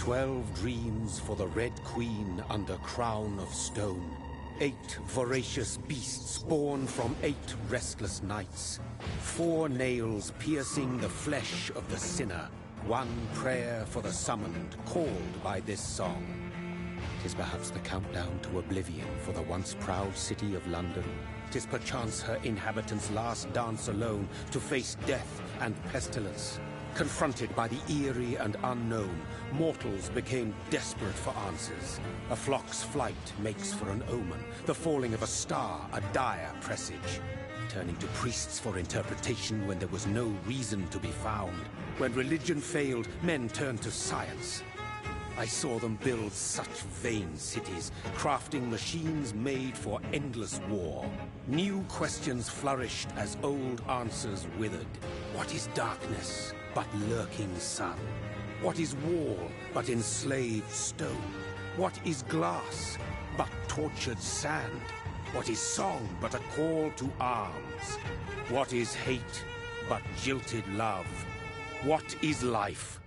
12 dreams for the Red Queen under crown of stone. 8 voracious beasts born from 8 restless nights. 4 nails piercing the flesh of the sinner. 1 prayer for the summoned, called by this song. 'Tis perhaps the countdown to oblivion for the once proud city of London. 'Tis perchance her inhabitants' last dance alone to face death and pestilence. Confronted by the eerie and unknown, mortals became desperate for answers. A flock's flight makes for an omen, the falling of a star a dire presage. Turning to priests for interpretation when there was no reason to be found. When religion failed, men turned to science. I saw them build such vain cities, crafting machines made for endless war. New questions flourished as old answers withered. What is darkness but lurking sun? What is wall but enslaved stone? What is glass but tortured sand? What is song but a call to arms? What is hate but jilted love? What is life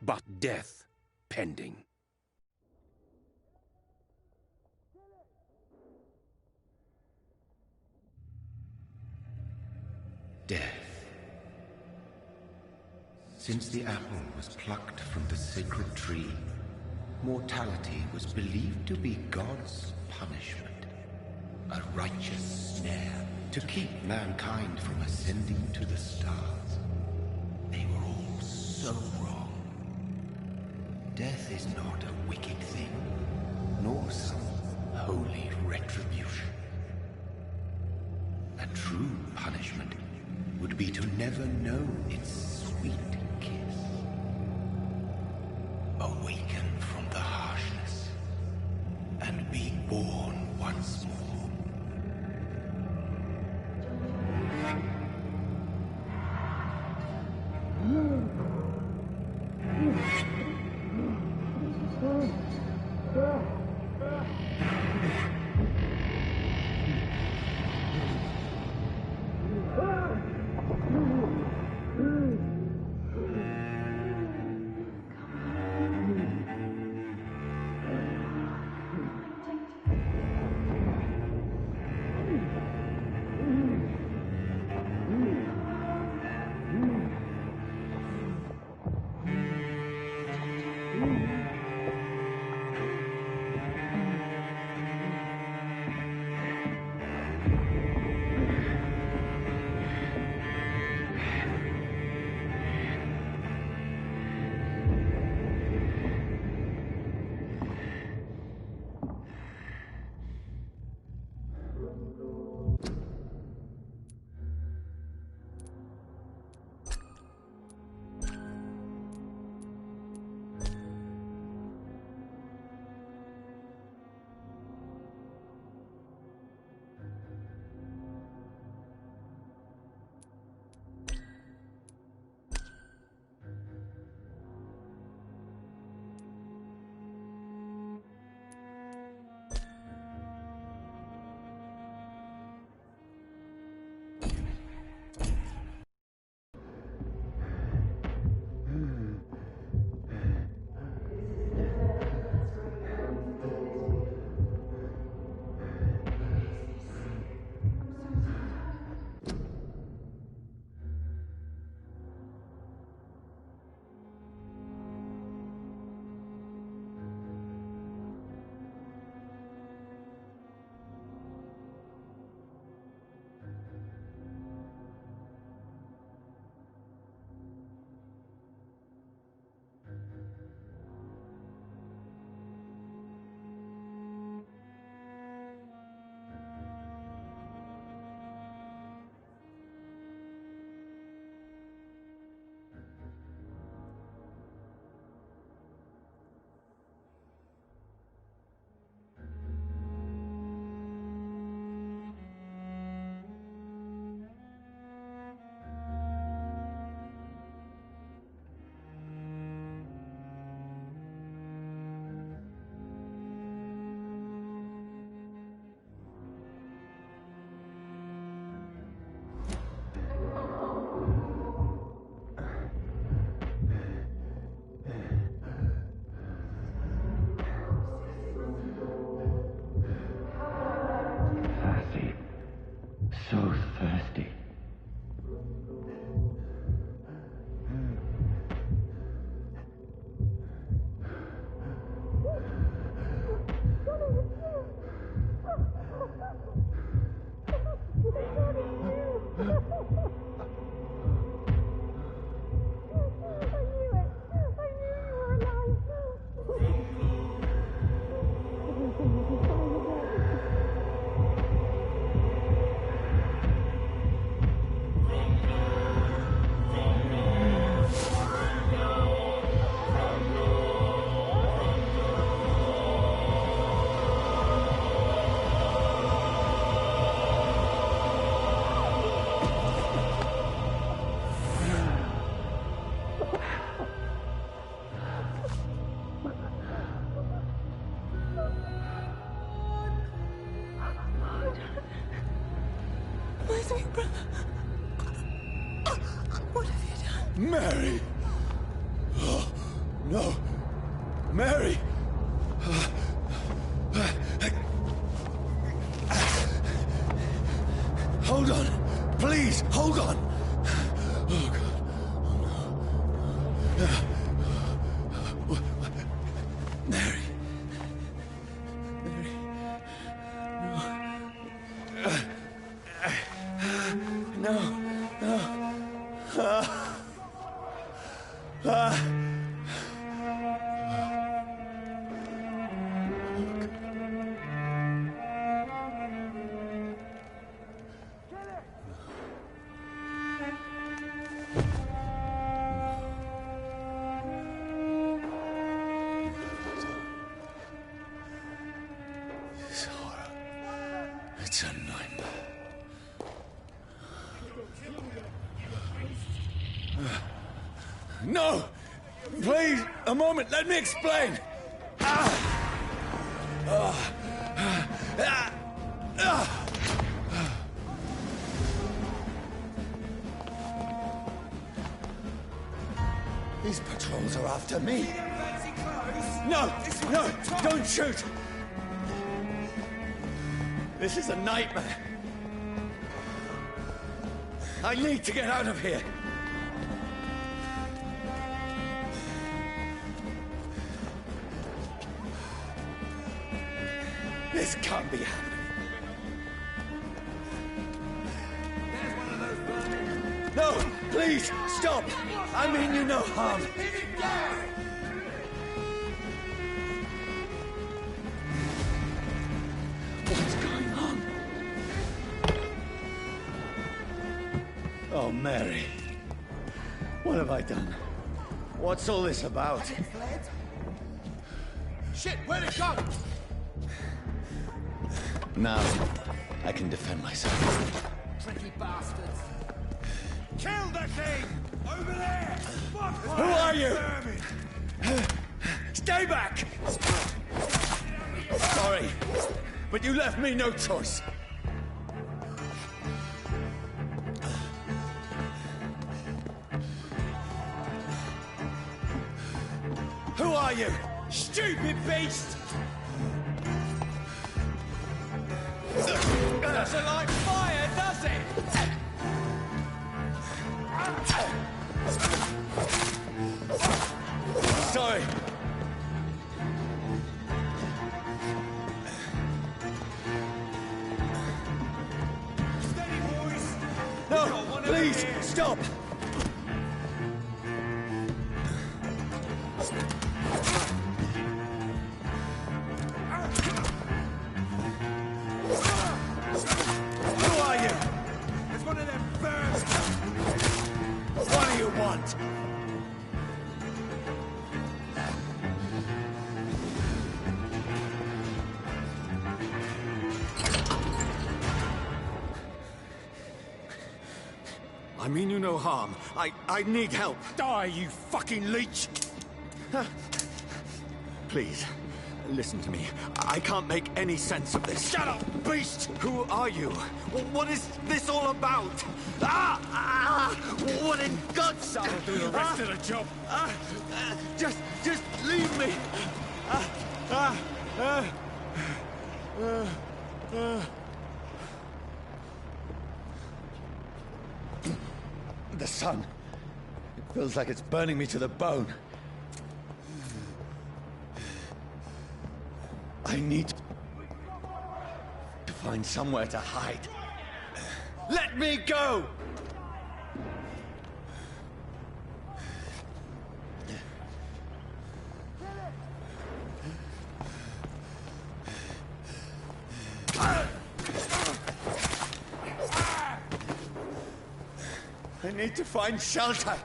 but death pending? Death. Since the apple was plucked from the sacred tree, mortality was believed to be God's punishment. A righteous snare to keep mankind from ascending to the stars. They were all so wrong. Death is not a wicked thing, nor some holy retribution. A true punishment would be to never know its sweet kiss. Awaken from the harshness and be born once more. Mary! Oh, no! Mary! Hold on! Please, hold on! Oh, God. Oh, no. Mary. Mary. No. No. This horror. It's a nightmare. No! Please, a moment, let me explain! These patrols are after me. No! No! Don't shoot! This is a nightmare. I need to get out of here. This can't be happening. No, please, stop! I mean you no harm. What's going on? Oh, Mary. What have I done? What's all this about? Shit, where'd it go? Now, I can defend myself. Tricky bastards. Kill the thing! Over there! Fuck! Who are you? Stay back! Sorry, but you left me no choice. Who are you? Stupid beast! Doesn't like fire, does it? Sorry. Steady, boys! No, please, stop! Who are you? It's one of them birds! What do you want? I mean you no harm. I need help. Die, you fucking leech! Please, listen to me. I can't make any sense of this. Shut up, beast! Who are you? What is this all about? What in God's name? I'll do the rest of the job. Just leave me. The sun. It feels like it's burning me to the bone. I need to find somewhere to hide. Let me go! I need to find shelter.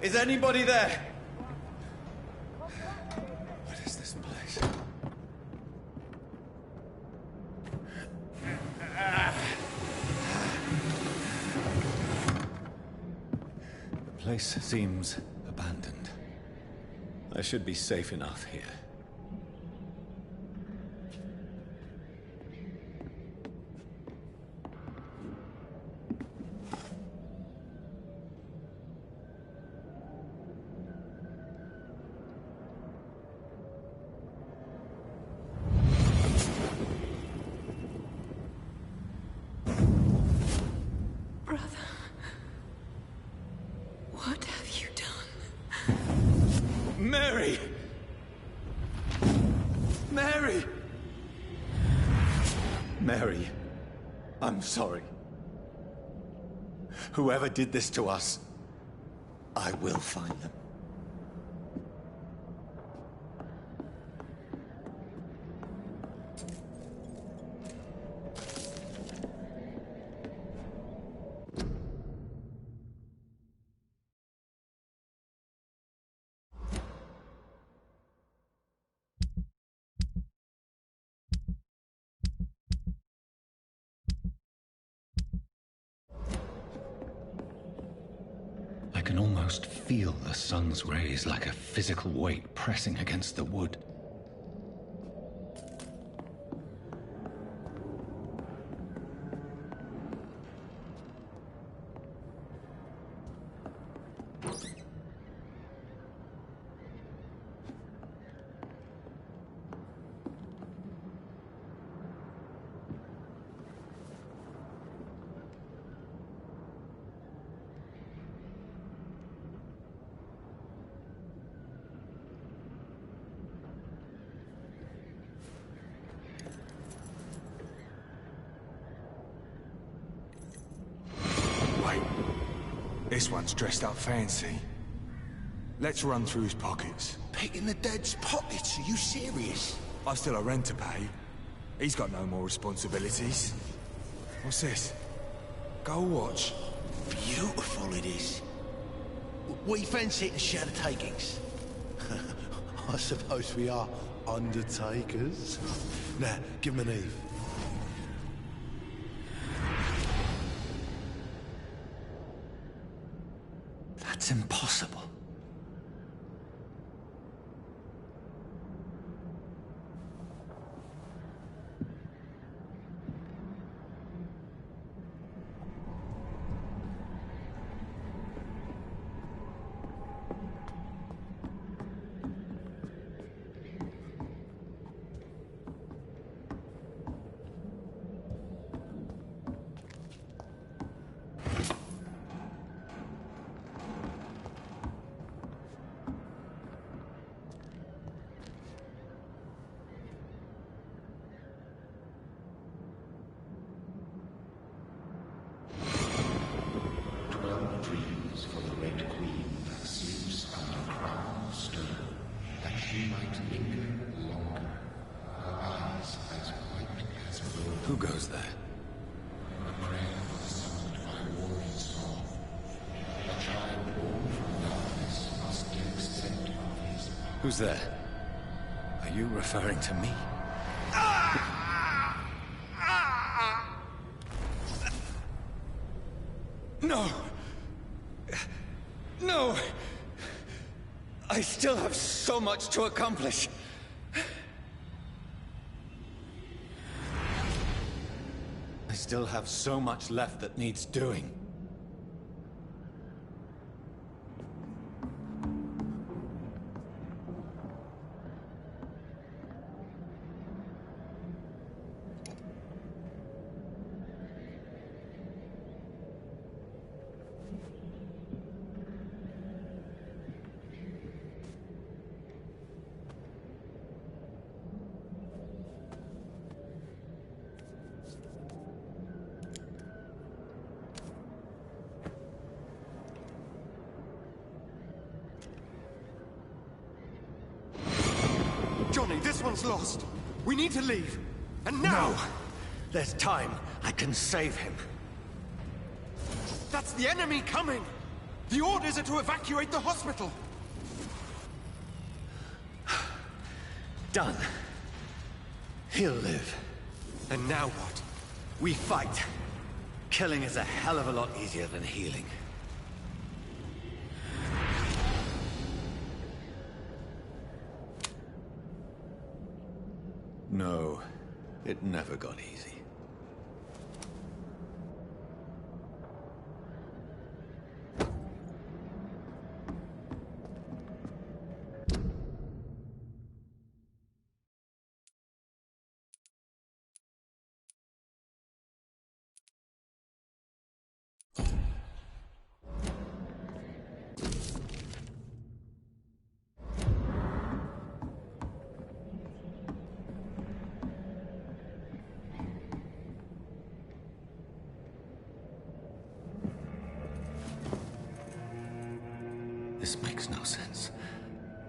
Is anybody there? What is this place? The place seems abandoned. I should be safe enough here. Mary! Mary, I'm sorry. Whoever did this to us, I will find them. I can almost feel the sun's rays like a physical weight pressing against the wood. This one's dressed up fancy. Let's run through his pockets. Picking the dead's pockets? Are you serious? I've still a rent to pay. He's got no more responsibilities. What's this? Gold watch. Beautiful it is. We fancy it to share the takings. I suppose we are undertakers. Now, give him an Eve. That's impossible. Who goes there? Who's there? Are you referring to me? No! No! I still have so much to accomplish. I still have so much left that needs doing. Johnny, this one's lost. We need to leave. And now! No! There's time. I can save him. That's the enemy coming! The orders are to evacuate the hospital! Done. He'll live. And now what? We fight. Killing is a hell of a lot easier than healing. No, it never got easy.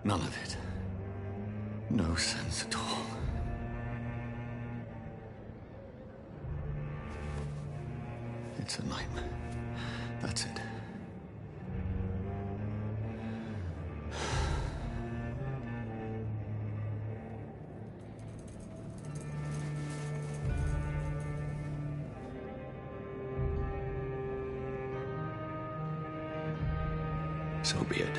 None of it. No sense at all. It's a nightmare. That's it. So be it.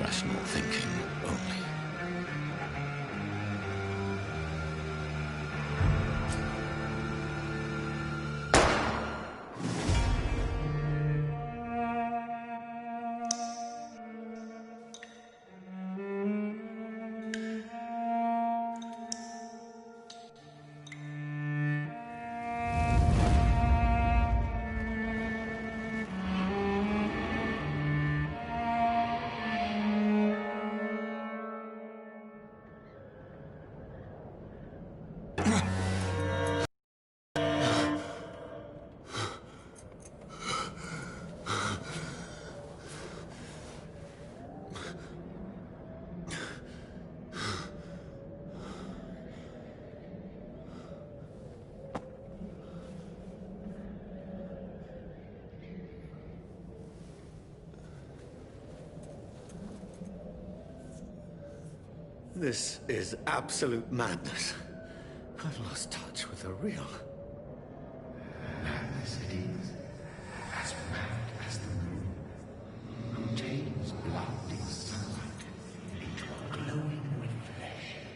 Rational thinking only. This is absolute madness. I've lost touch with the real. Madness it is, as mad as the moon, who changes blinding sunlight into a glowing reflection.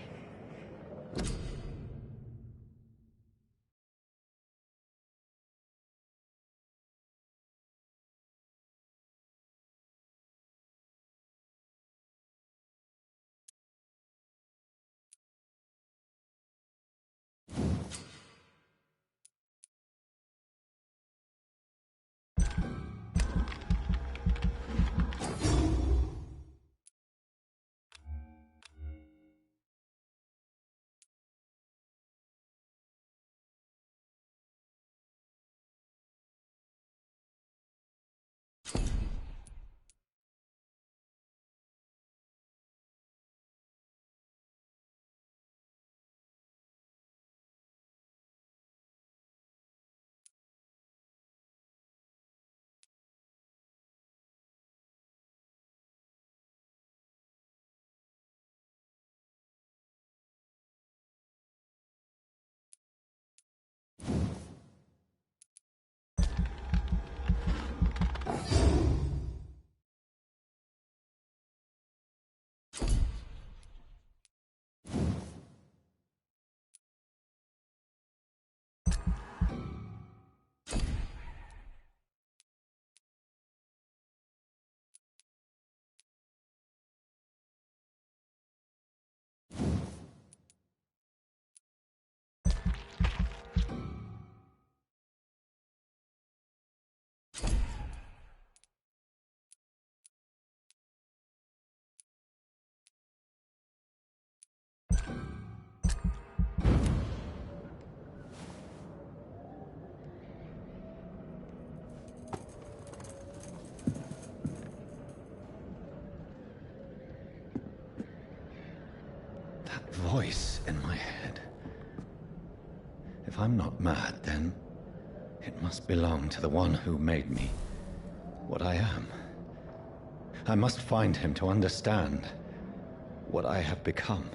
That voice in my head. If I'm not mad, then it must belong to the one who made me what I am. I must find him to understand what I have become.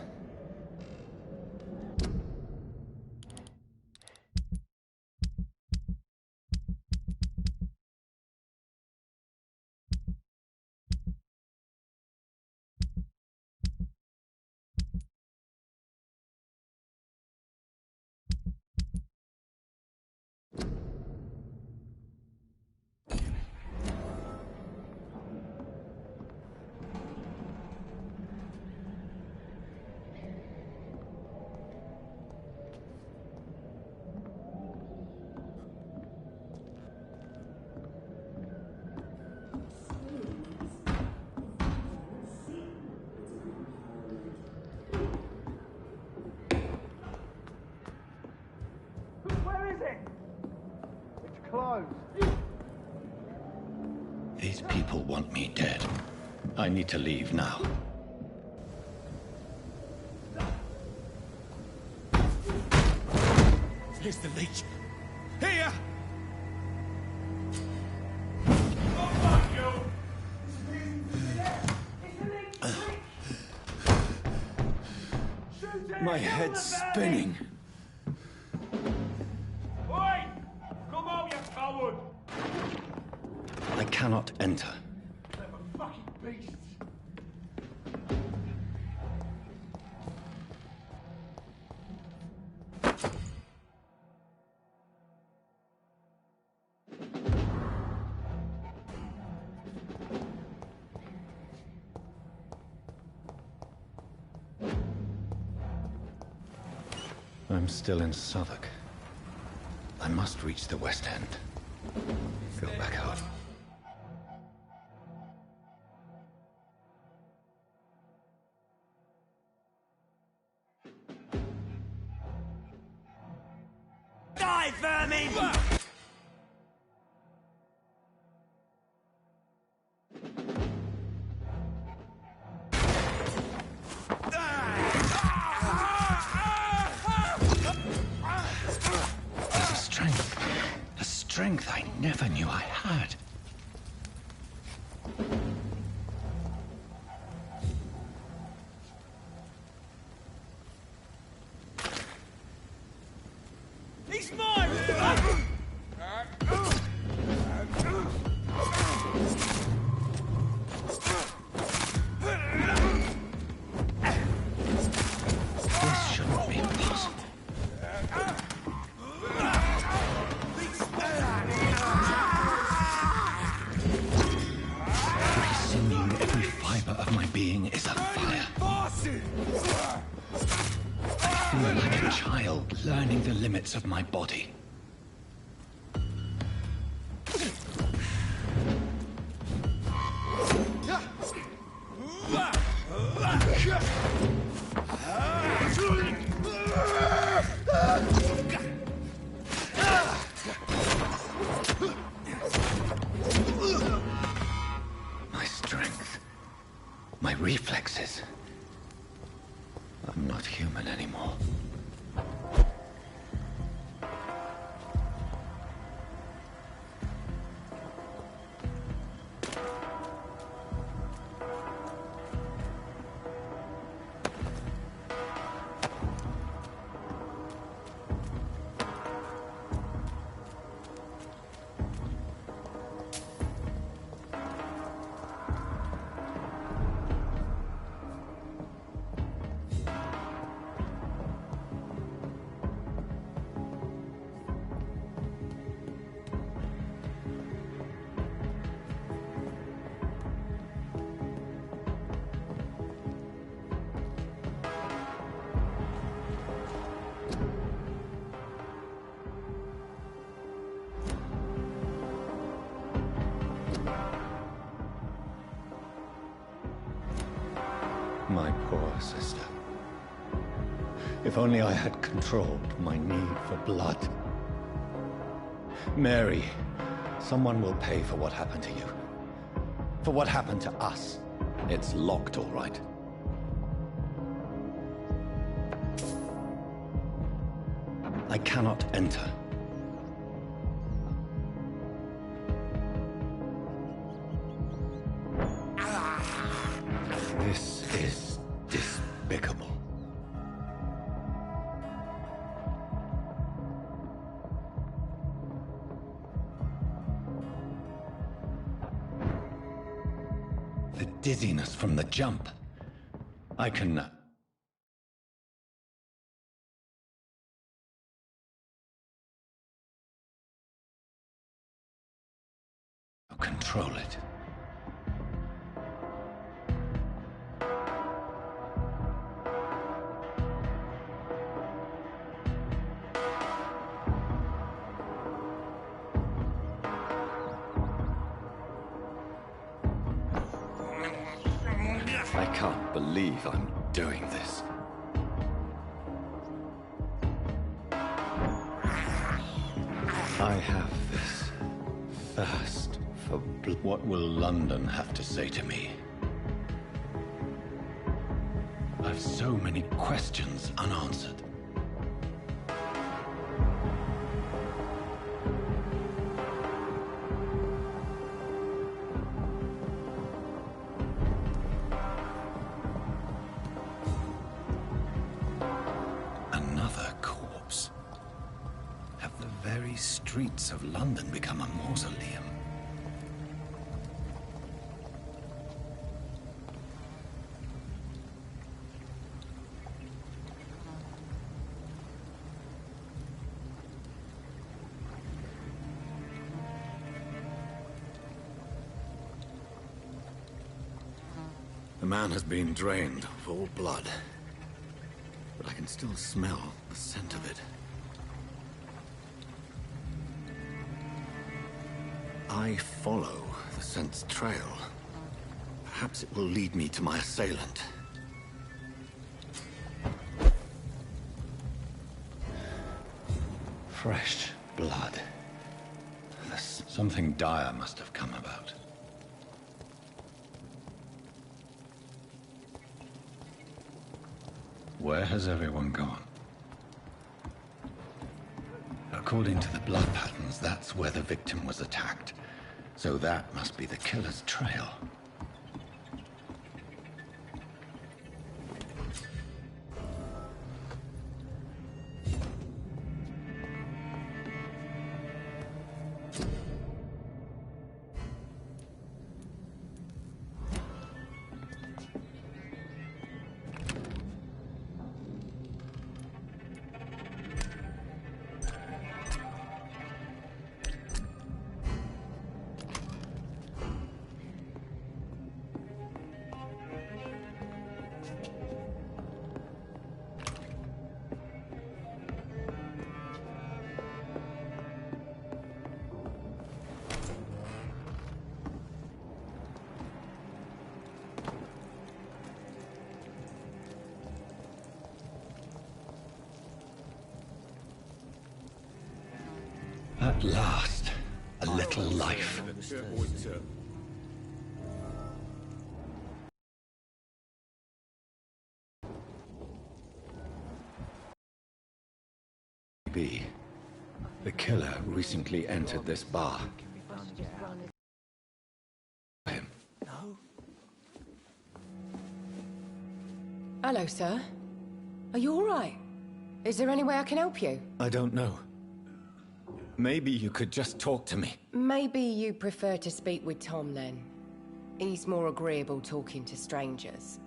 it? It's closed. These people want me dead. I need to leave now. Here's the leech. Here! My head's spinning. Oi! Come out, you coward! I cannot enter. They're fucking beasts. I'm still in Southwark. I must reach the West End. Go back out. Die, vermin! There's a strength I never knew I had. He's mine! This shouldn't be possible. Every sinew, every fiber of my being is afire. I feel like a child learning the limits of my body. My strength, my reflexes. I'm not human anymore. My poor sister. If only I had controlled my need for blood. Mary, someone will pay for what happened to you. For what happened to us. It's locked, all right. I cannot enter. This is despicable. The dizziness from the jump. I can... control it. I can't believe I'm doing this. I have this thirst for what will London have to say to me? I've so many questions unanswered. Another corpse. Have the very streets of London become a mausoleum? The man has been drained of all blood, but I can still smell the scent of it. I follow the scent's trail. Perhaps it will lead me to my assailant. Fresh blood. Something dire must have come about. Where has everyone gone? According to the blood patterns, that's where the victim was attacked. So that must be the killer's trail. At last, a little life. Maybe the killer recently entered this bar. Him. Hello, sir. Are you all right? Is there any way I can help you? I don't know. Maybe you could just talk to me. Maybe you prefer to speak with Tom, then. He's more agreeable talking to strangers.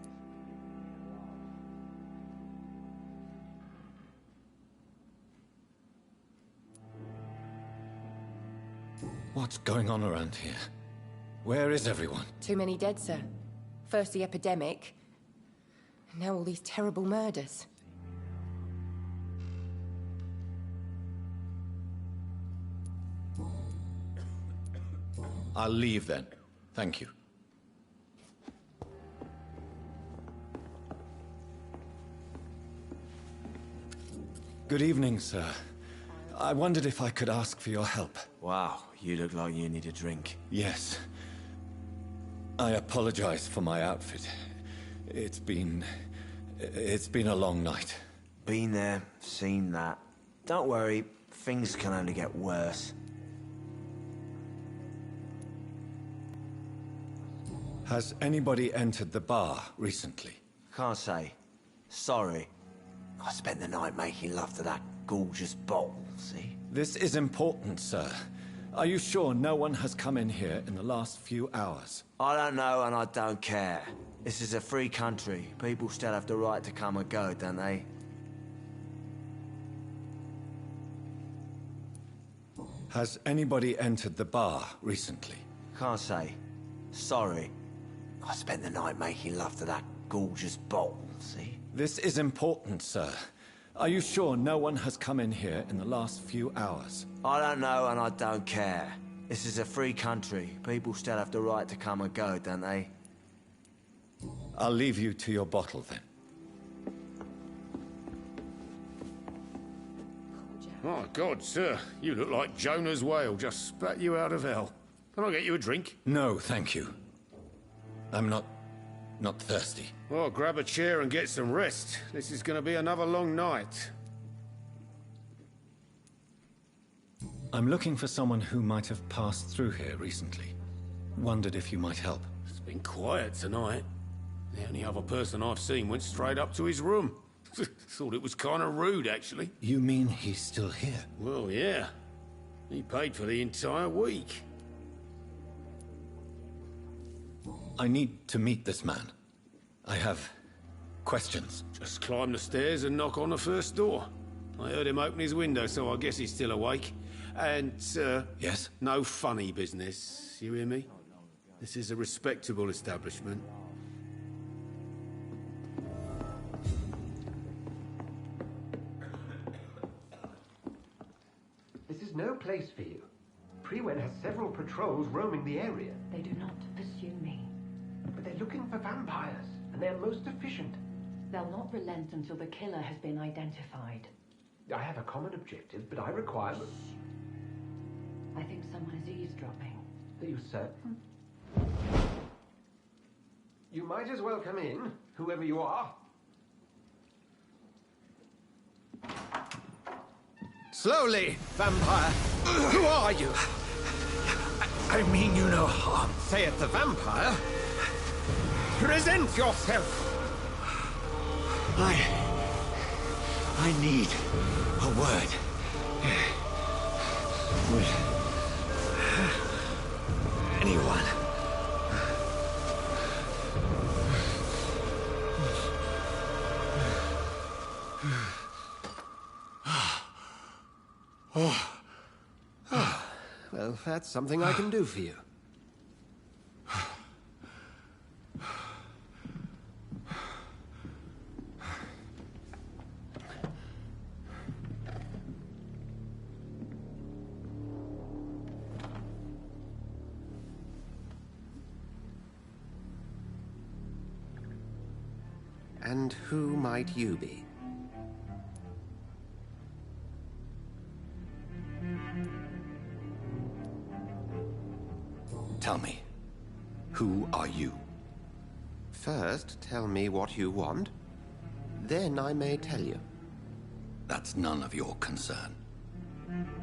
What's going on around here? Where is everyone? Too many dead, sir. First the epidemic, and now all these terrible murders. I'll leave then. Thank you. Good evening, sir. I wondered if I could ask for your help. Wow, you look like you need a drink. Yes. I apologize for my outfit. It's been a long night. Been there, seen that. Don't worry, things can only get worse. Has anybody entered the bar recently? Can't say. Sorry. I spent the night making love to that gorgeous bottle, see? This is important, sir. Are you sure no one has come in here in the last few hours? I don't know and I don't care. This is a free country. People still have the right to come and go, don't they? Has anybody entered the bar recently? Can't say. Sorry. I spent the night making love to that gorgeous bottle, see? This is important, sir. Are you sure no one has come in here in the last few hours? I don't know and I don't care. This is a free country. People still have the right to come and go, don't they? I'll leave you to your bottle then. Poor Jack. My God, sir, you look like Jonah's whale just spat you out of hell. Can I get you a drink? No, thank you. I'm not thirsty. Well, grab a chair and get some rest. This is going to be another long night. I'm looking for someone who might have passed through here recently. Wondered if you might help. It's been quiet tonight. The only other person I've seen went straight up to his room. Thought it was kind of rude, actually. You mean he's still here? Well, yeah. He paid for the entire week. I need to meet this man. I have questions. Just climb the stairs and knock on the first door. I heard him open his window, so I guess he's still awake. And, Yes? no funny business. You hear me? This is a respectable establishment. This is no place for you. Prewen has several patrols roaming the area. They do not pursue me. But they're looking for vampires, and they're most efficient. They'll not relent until the killer has been identified. I have a common objective, but I require... I think someone is eavesdropping. Are you certain? You might as well come in, whoever you are. Slowly, vampire. Who are you? I mean you no harm. Say it, the vampire. Present yourself. I need a word. With anyone. Well, that's something I can do for you. And who might you be? Tell me, who are you? First, tell me what you want. Then I may tell you. That's none of your concern.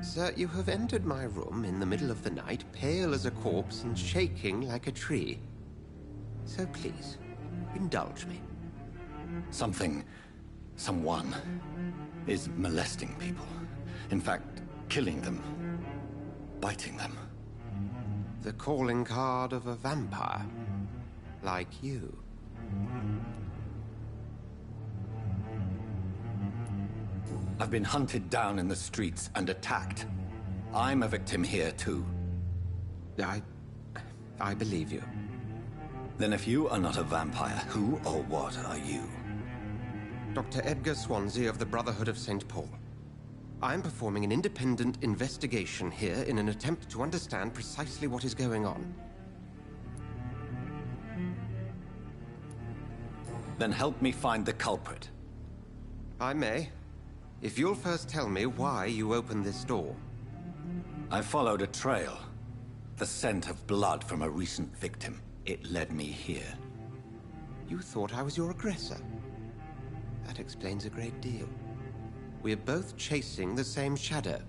Sir, you have entered my room in the middle of the night, pale as a corpse and shaking like a tree. So please, indulge me. Someone is molesting people. In fact, killing them, biting them. The calling card of a vampire, like you. I've been hunted down in the streets and attacked. I'm a victim here, too. I believe you. Then if you are not a vampire, who or what are you? Dr. Edgar Swansea of the Brotherhood of St. Paul. I'm performing an independent investigation here in an attempt to understand precisely what is going on. Then help me find the culprit. I may, if you'll first tell me why you opened this door. I followed a trail. The scent of blood from a recent victim. It led me here. You thought I was your aggressor. That explains a great deal. We're both chasing the same shadow.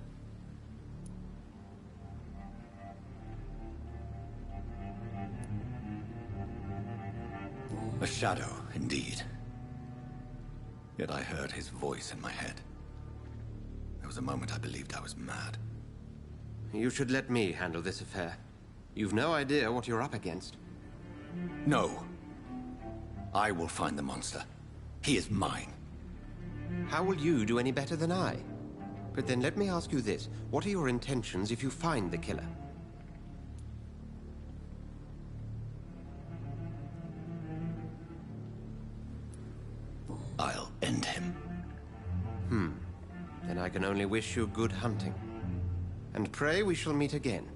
A shadow, indeed. Yet I heard his voice in my head. There was a moment I believed I was mad. You should let me handle this affair. You've no idea what you're up against. No. I will find the monster. He is mine. How will you do any better than I? But then let me ask you this. What are your intentions if you find the killer? I'll end him. Then I can only wish you good hunting. And pray we shall meet again.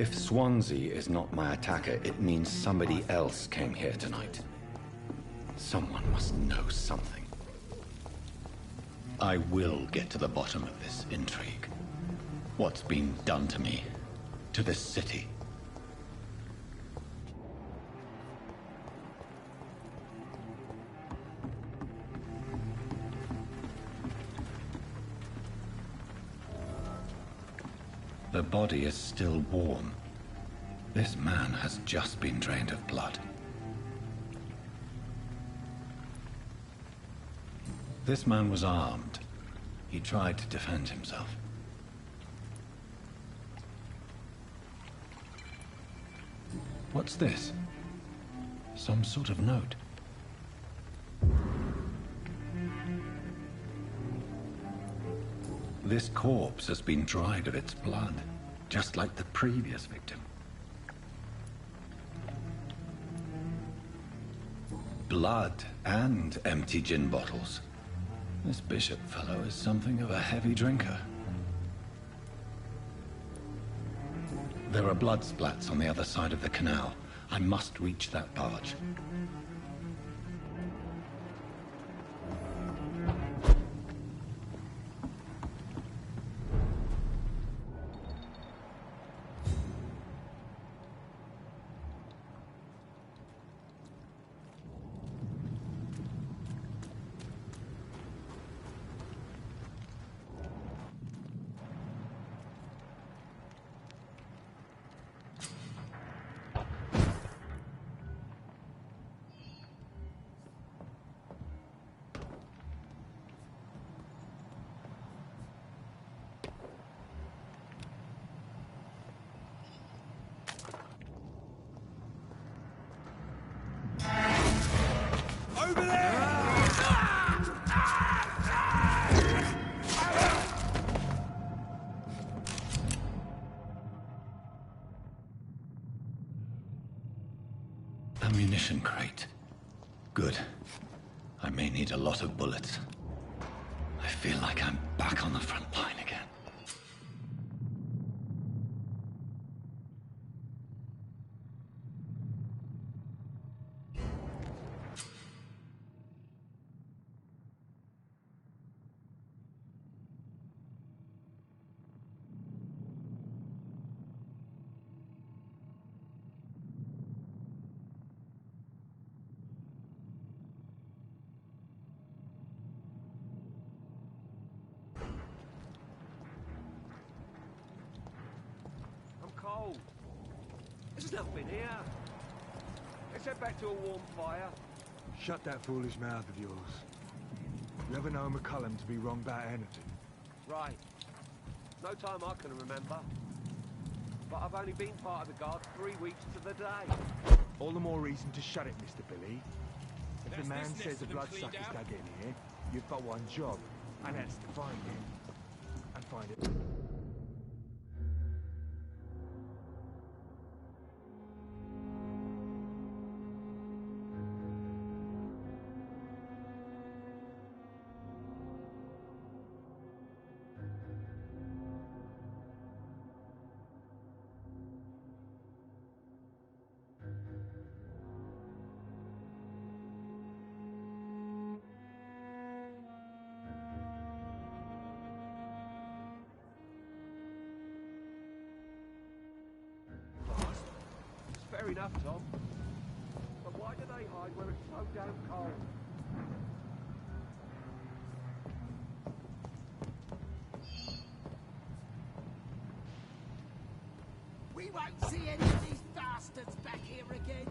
If Swansea is not my attacker, it means somebody else came here tonight. Someone must know something. I will get to the bottom of this intrigue. What's been done to me, to this city. The body is still warm. This man has just been drained of blood. This man was armed. He tried to defend himself. What's this? Some sort of note. This corpse has been dried of its blood, just like the previous victim. Blood and empty gin bottles. This bishop fellow is something of a heavy drinker. There are blood splats on the other side of the canal. I must reach that barge. Ammunition crate. Good. I may need a lot of bullets. I feel like I'm back on the front line again. There's nothing here. Let's head back to a warm fire. Shut that foolish mouth of yours. You ever know McCullum to be wrong about anything? Right. No time I can remember. But I've only been part of the guard 3 weeks to the day. All the more reason to shut it, Mr. Billy. If the man says the bloodsucker's dug in here, you've got one job, and that's to find him. And find it. Fair enough, Tom. But why do they hide where it's so damn cold? We won't see any of these bastards back here again.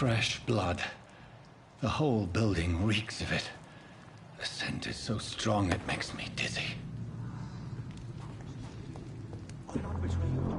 fresh blood. The whole building reeks of it. The scent is so strong it makes me dizzy. I'm not betraying you.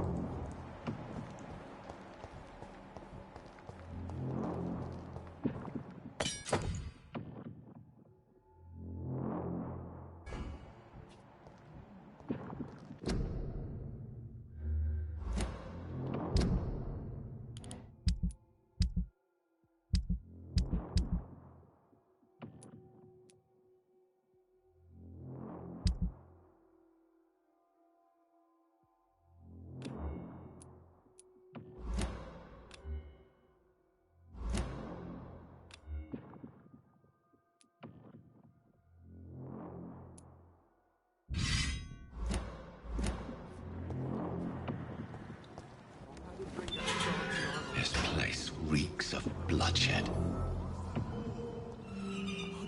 This place reeks of bloodshed. Oh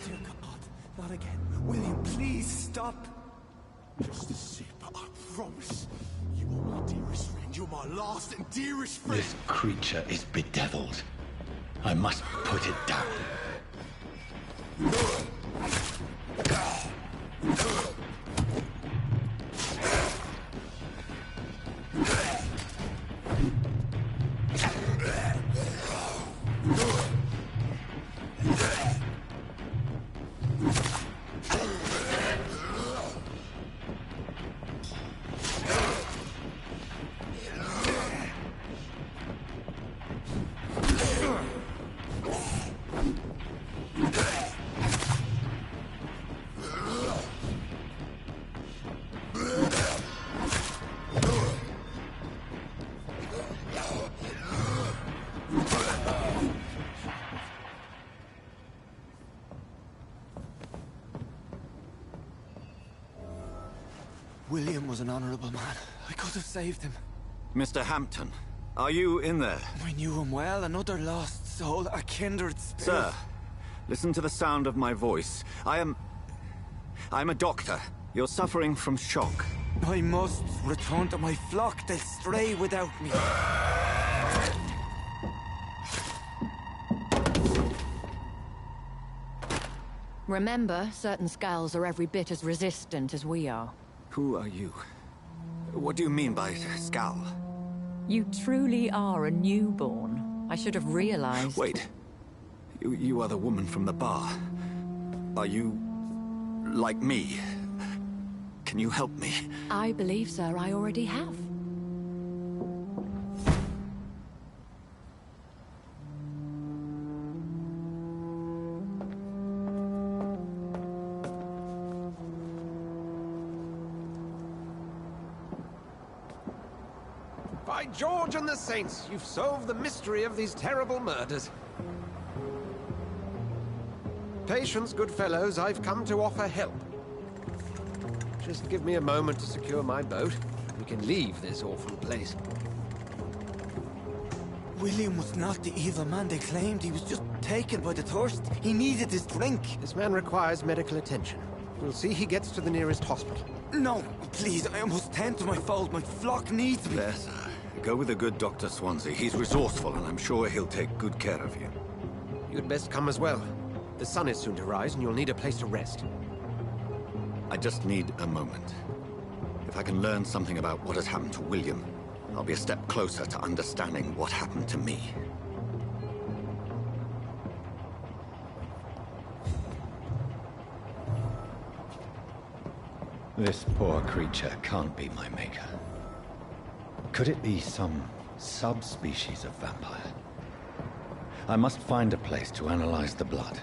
dear God, not again. William, please stop. Just a sip, I promise. You are my dearest friend. You're my last and dearest friend. This creature is bedeviled. I must put it down. William was an honorable man. I could have saved him. Mr. Hampton, are you in there? I knew him well, another lost soul, a kindred spirit. Sir, listen to the sound of my voice. I'm a doctor. You're suffering from shock. I must return to my flock. They'll stray without me. Remember, certain skulls are every bit as resistant as we are. Who are you? What do you mean by skull? You truly are a newborn. I should have realized. Wait. You are the woman from the bar. Are you... like me? Can you help me? I believe, sir, I already have. By George and the Saints, you've solved the mystery of these terrible murders. Patience, good fellows, I've come to offer help. Just give me a moment to secure my boat. We can leave this awful place. William was not the evil man they claimed. He was just taken by the thirst. He needed his drink. This man requires medical attention. We'll see he gets to the nearest hospital. No, please, I must tend to my fold. My flock needs me. There, sir. Go with the good Dr. Swansea. He's resourceful, and I'm sure he'll take good care of you. You'd best come as well. The sun is soon to rise, and you'll need a place to rest. I just need a moment. If I can learn something about what has happened to William, I'll be a step closer to understanding what happened to me. This poor creature can't be my maker. Could it be some subspecies of vampire? I must find a place to analyze the blood.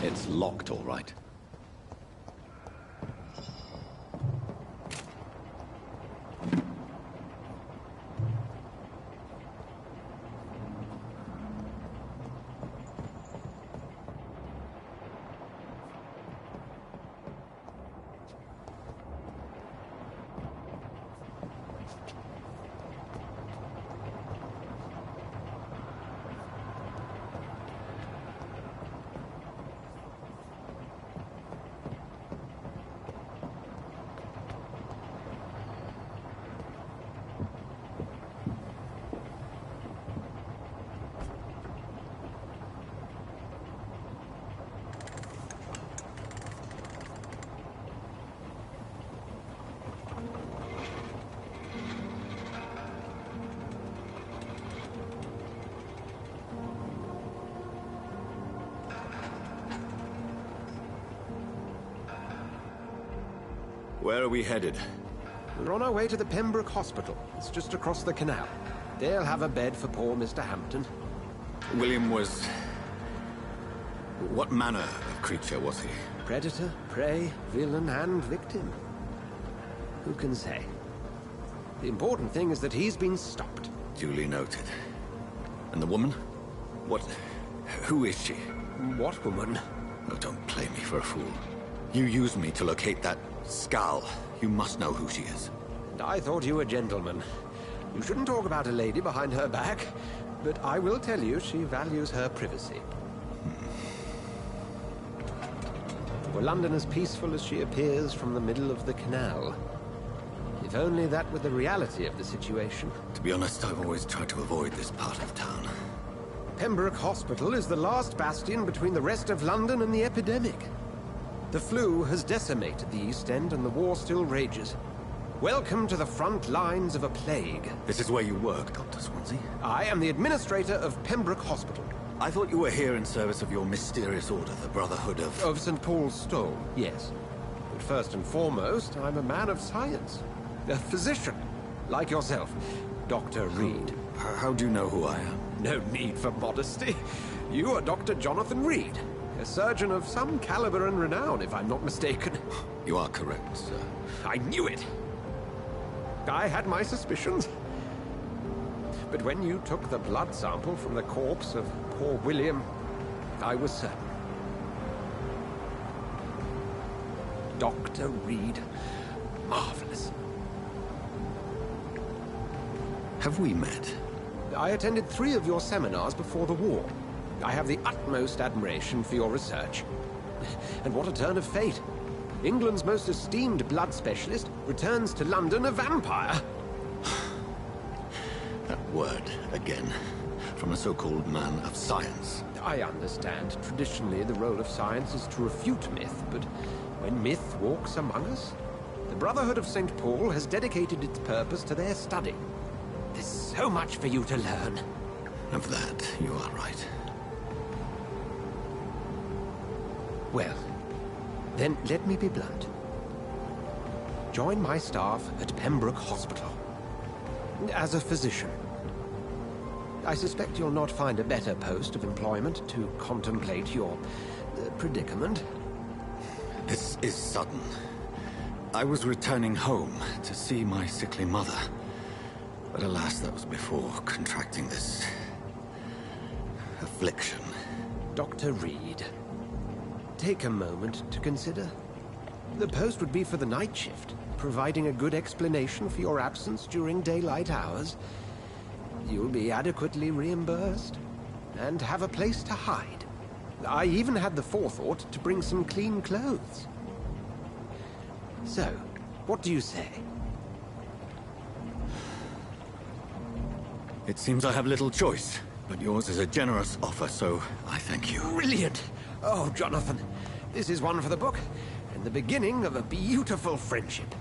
It's locked, all right. Where are we headed? We're on our way to the Pembroke Hospital. It's just across the canal. They'll have a bed for poor Mr. Hampton. William was... What manner of creature was he? Predator, prey, villain, and victim. Who can say? The important thing is that he's been stopped. Duly noted. And the woman? What... who is she? What woman? Oh, don't play me for a fool. You used me to locate that skull. You must know who she is. And I thought you a gentleman. You shouldn't talk about a lady behind her back, but I will tell you she values her privacy. Were London as peaceful as she appears from the middle of the canal? If only that were the reality of the situation. To be honest, I've always tried to avoid this part of town. Pembroke Hospital is the last bastion between the rest of London and the epidemic. The flu has decimated the East End and the war still rages. Welcome to the front lines of a plague. This is where you work, Dr. Swansea? I am the administrator of Pembroke Hospital. I thought you were here in service of your mysterious order, the Brotherhood of... Of St. Paul's Stole, yes. But first and foremost, I'm a man of science. A physician, like yourself, Dr. Reed. How do you know who I am? No need for modesty. You are Dr. Jonathan Reed, a surgeon of some caliber and renown, if I'm not mistaken. You are correct, sir. I knew it! I had my suspicions. But when you took the blood sample from the corpse of poor William, I was certain. Dr. Reed. Marvelous. Have we met? I attended 3 of your seminars before the war. I have the utmost admiration for your research. And what a turn of fate. England's most esteemed blood specialist returns to London a vampire. That word, again. From a so-called man of science. I understand. Traditionally, the role of science is to refute myth, but when myth walks among us, the Brotherhood of St. Paul has dedicated its purpose to their study. There's so much for you to learn. Of that, you are right. Well, then let me be blunt. Join my staff at Pembroke Hospital. As a physician. I suspect you'll not find a better post of employment to contemplate your predicament. This is sudden. I was returning home to see my sickly mother. But alas, that was before contracting this... affliction. Dr. Reed, take a moment to consider. The post would be for the night shift, providing a good explanation for your absence during daylight hours. You'll be adequately reimbursed, and have a place to hide. I even had the forethought to bring some clean clothes. So, what do you say? It seems I have little choice, but yours is a generous offer, so I thank you. Brilliant! Oh, Jonathan, this is one for the book, and the beginning of a beautiful friendship.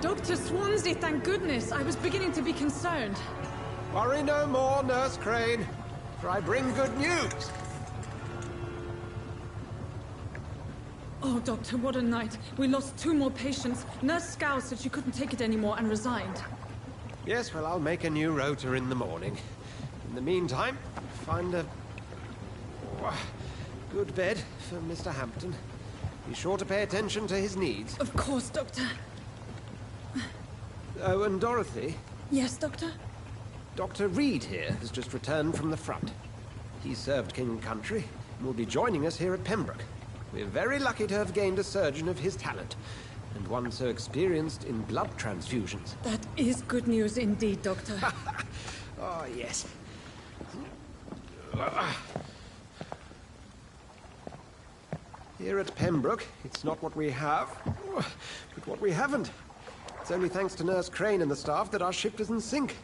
Dr. Swansea, thank goodness. I was beginning to be concerned. Worry no more, Nurse Crane, for I bring good news. Oh, Doctor, what a night. We lost 2 more patients. Nurse Scow said she couldn't take it anymore and resigned. Yes, well, I'll make a new rota in the morning. In the meantime, find a... good bed for Mr. Hampton. Be sure to pay attention to his needs. Of course, Doctor. Oh, and Dorothy? Yes, Doctor? Dr. Reed here has just returned from the front. He served King and Country and will be joining us here at Pembroke. We're very lucky to have gained a surgeon of his talent, and one so experienced in blood transfusions. That is good news indeed, Doctor. Oh, yes. Here at Pembroke, it's not what we have, but what we haven't. It's only thanks to Nurse Crane and the staff that our ship doesn't sink.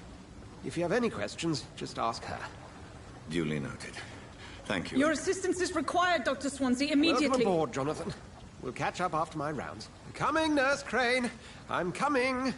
If you have any questions, just ask her. Duly noted. Thank you. Your assistance is required, Dr. Swansea, immediately. Welcome aboard, Jonathan. We'll catch up after my rounds. Coming, Nurse Crane. I'm coming.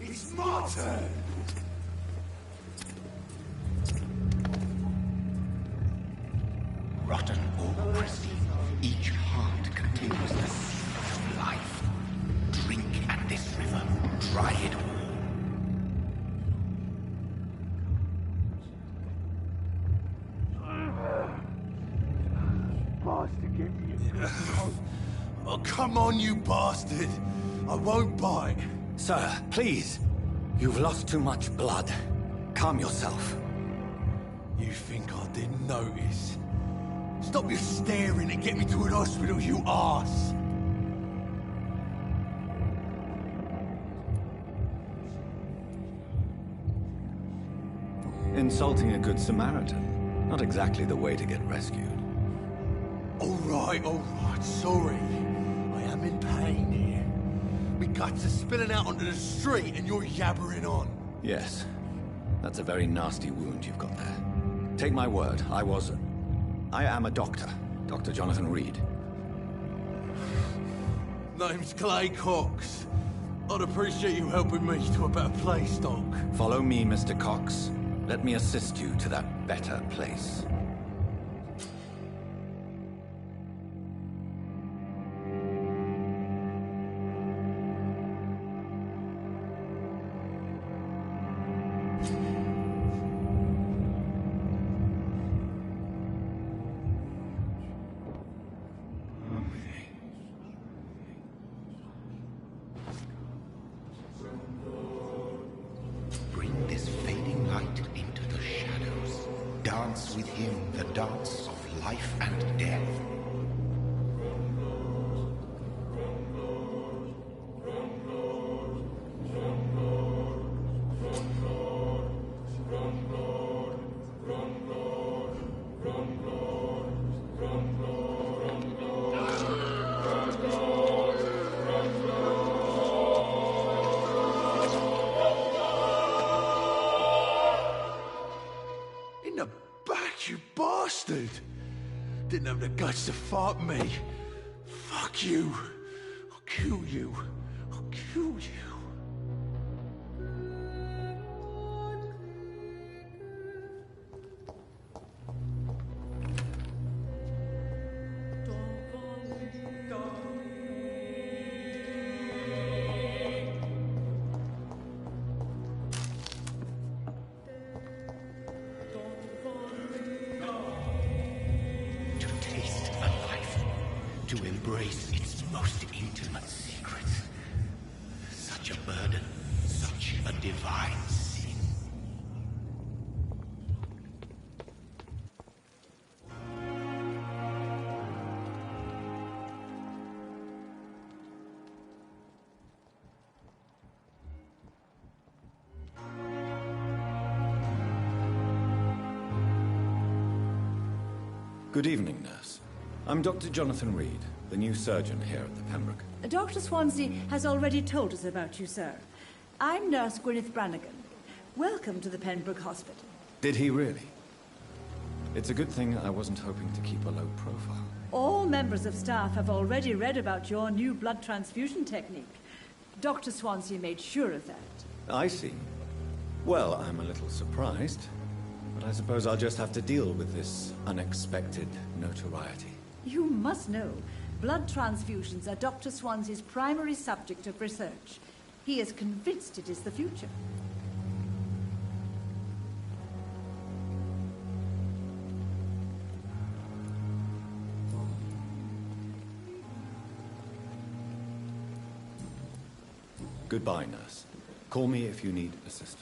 It's my turn! Rotten or pristine, each heart contains the seed of life. Drink at this river, try it all. Bastard, get me. Oh, come on, you bastard! I won't bite. Sir, please. You've lost too much blood. Calm yourself. You think I didn't notice? Stop your staring and get me to an hospital, you arse! Insulting a good Samaritan. Not exactly the way to get rescued. All right, sorry. I am in pain here. My guts are spilling out onto the street and you're yabbering on. Yes. That's a very nasty wound you've got there. Take my word, I am a doctor. Dr. Jonathan Reed. Name's Clay Cox. I'd appreciate you helping me to a better place, Doc. Follow me, Mr. Cox. Let me assist you to that better place. Bring this fading light into the shadows. Dance with him the dance of life and death. In the back, you bastard! Didn't have the guts to fight me. Fuck you. I'll kill you. I'll kill you. To taste a life embrace its most intimate secrets. Such a burden, such a divine sin. Good evening, nurse. I'm Dr. Jonathan Reed, the new surgeon here at the Pembroke. Dr. Swansea has already told us about you, sir. I'm Nurse Gwyneth Brannigan. Welcome to the Pembroke Hospital. Did he really? It's a good thing I wasn't hoping to keep a low profile. All members of staff have already read about your new blood transfusion technique. Dr. Swansea made sure of that. I see. Well, I'm a little surprised, but I suppose I'll just have to deal with this unexpected notoriety. You must know, blood transfusions are Dr. Swansea's primary subject of research. He is convinced it is the future. Goodbye, nurse. Call me if you need assistance.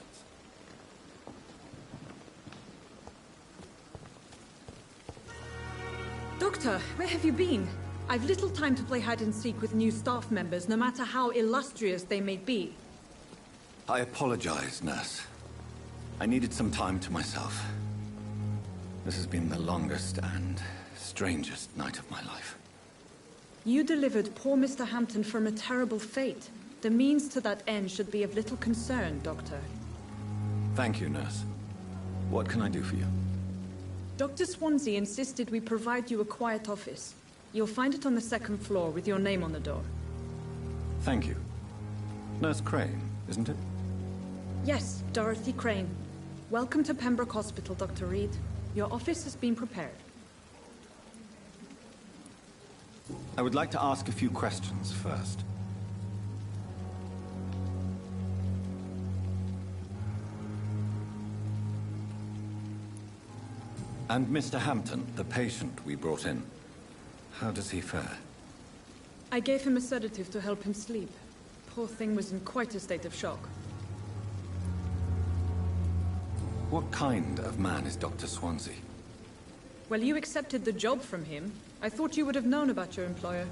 Doctor, where have you been? I've little time to play hide-and-seek with new staff members, no matter how illustrious they may be. I apologize, nurse. I needed some time to myself. This has been the longest and strangest night of my life. You delivered poor Mr. Hampton from a terrible fate. The means to that end should be of little concern, Doctor. Thank you, nurse. What can I do for you? Dr. Swansea insisted we provide you a quiet office. You'll find it on the second floor with your name on the door. Thank you. Nurse Crane, isn't it? Yes, Dorothy Crane. Welcome to Pembroke Hospital, Dr. Reed. Your office has been prepared. I would like to ask a few questions first. And Mr. Hampton, the patient we brought in, how does he fare? I gave him a sedative to help him sleep. Poor thing was in quite a state of shock. What kind of man is Dr. Swansea? Well, you accepted the job from him. I thought you would have known about your employer.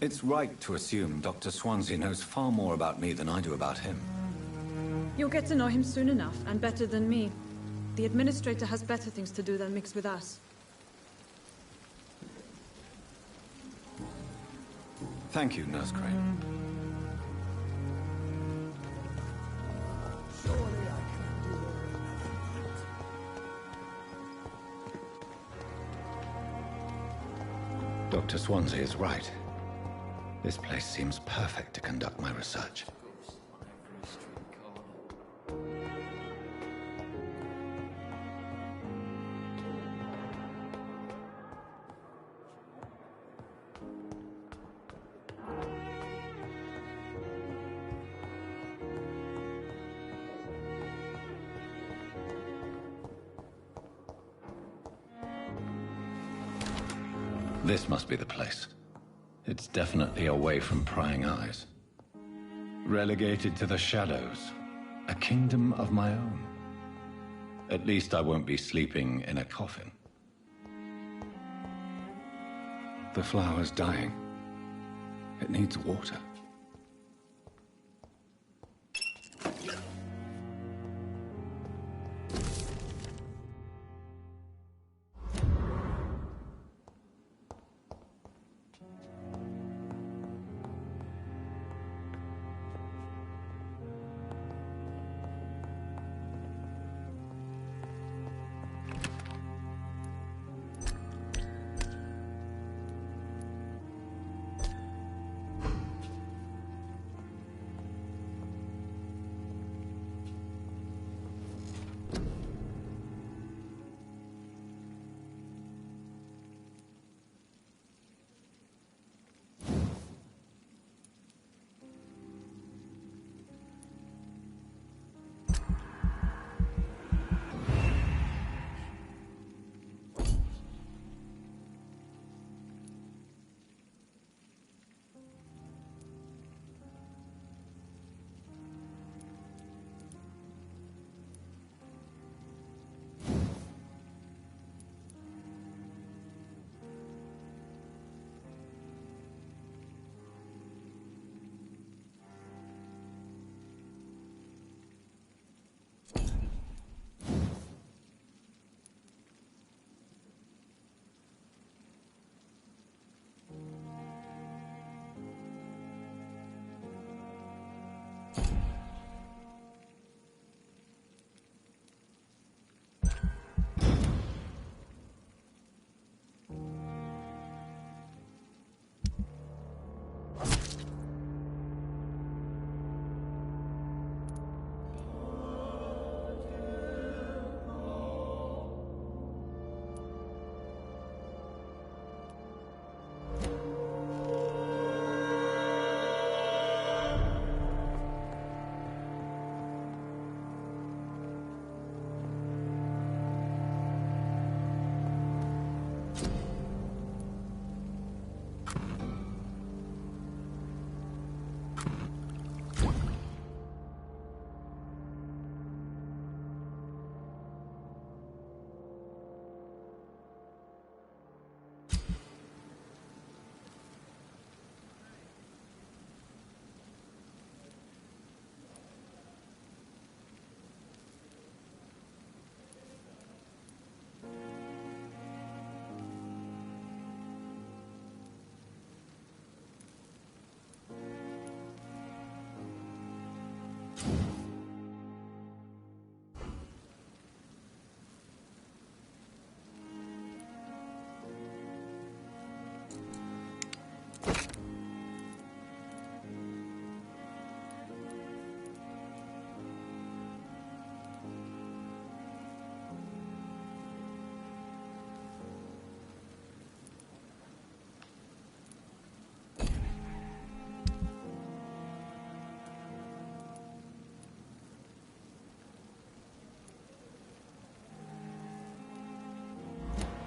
It's right to assume Dr. Swansea knows far more about me than I do about him. You'll get to know him soon enough, and better than me. The administrator has better things to do than mix with us. Thank you, Nurse Crane. Dr. Swansea is right. This place seems perfect to conduct my research. This must be the place. It's definitely away from prying eyes. Relegated to the shadows. A kingdom of my own. At least I won't be sleeping in a coffin. The flower's dying. It needs water.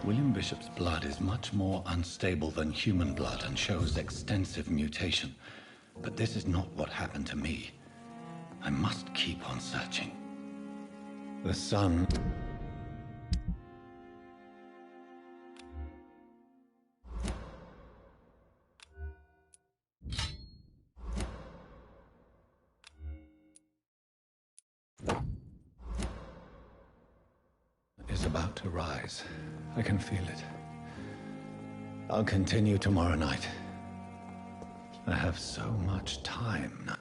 William Bishop's blood is much more unstable than human blood and shows extensive mutation. But this is not what happened to me. I must keep on searching. The sun... is about to rise. I can feel it. I'll continue tomorrow night. I have so much time now.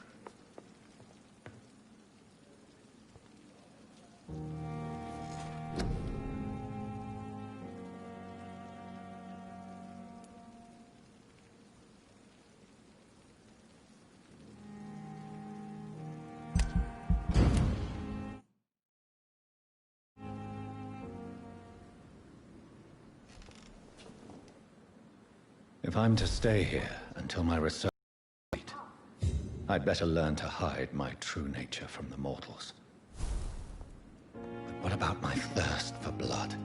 If I'm to stay here until my research is complete, I'd better learn to hide my true nature from the mortals. But what about my thirst for blood?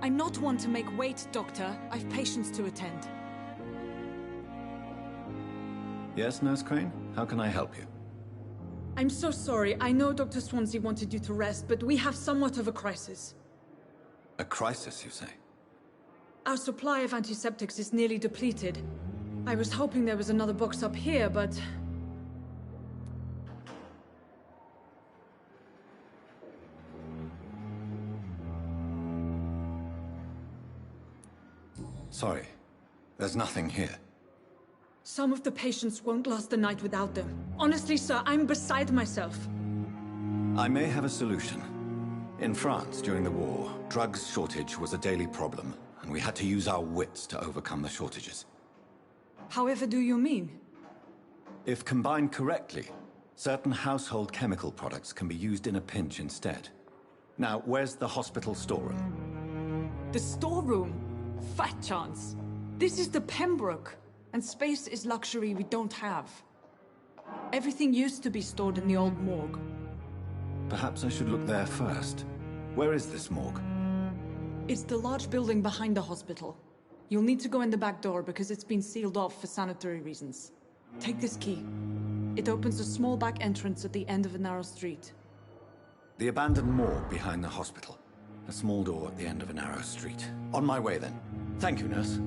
I'm not one to make wait, Doctor. I've patients to attend. Yes, Nurse Crane? How can I help you? I'm so sorry. I know Dr. Swansea wanted you to rest, but we have somewhat of a crisis. A crisis, you say? Our supply of antiseptics is nearly depleted. I was hoping there was another box up here, but... Sorry. There's nothing here. Some of the patients won't last the night without them. Honestly, sir, I'm beside myself. I may have a solution. In France, during the war, drugs shortage was a daily problem, and we had to use our wits to overcome the shortages. However do you mean? If combined correctly, certain household chemical products can be used in a pinch instead. Now, where's the hospital storeroom? The storeroom? Fat chance. This is the Pembroke, and space is luxury we don't have. Everything used to be stored in the old morgue. Perhaps I should look there first. Where is this morgue? It's the large building behind the hospital. You'll need to go in the back door because it's been sealed off for sanitary reasons. Take this key. It opens a small back entrance at the end of a narrow street. The abandoned morgue behind the hospital. A small door at the end of a narrow street. On my way, then. Thank you, nurse.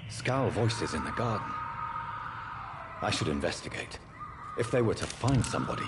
Scowl voices in the garden. I should investigate. If they were to find somebody...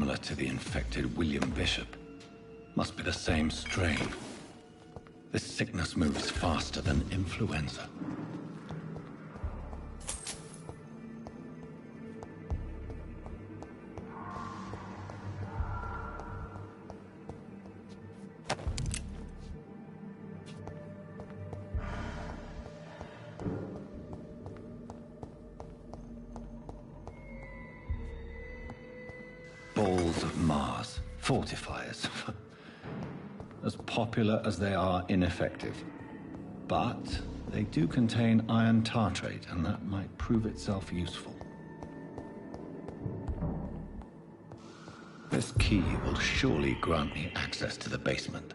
similar to the infected William Bishop. Must be the same strain. This sickness moves faster than influenza. Balls of Mars. Fortifiers. As popular as they are ineffective. But they do contain iron tartrate, and that might prove itself useful. This key will surely grant me access to the basement.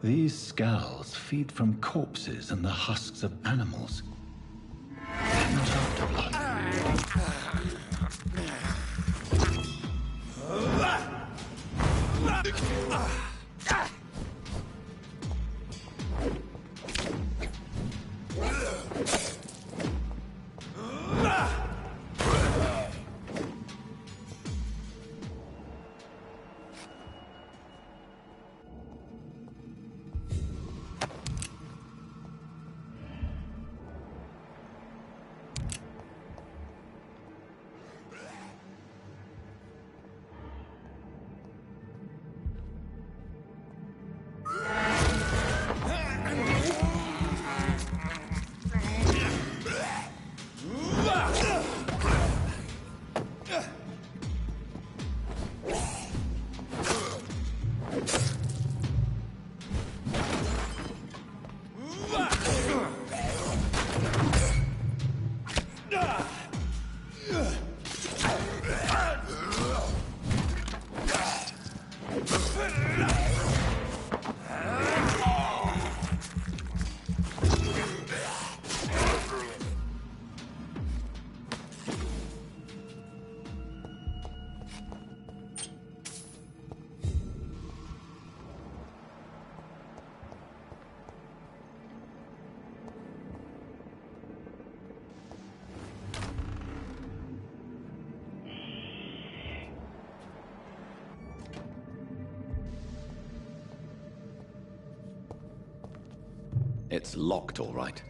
These scowls feed from corpses and the husks of animals. They're not after blood. It's locked, all right.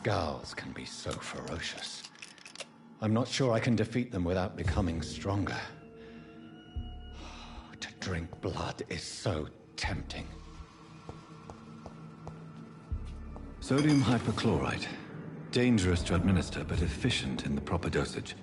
Scowls can be so ferocious. I'm not sure I can defeat them without becoming stronger. To drink blood is so tempting. Sodium hypochlorite. Dangerous to administer, but efficient in the proper dosage.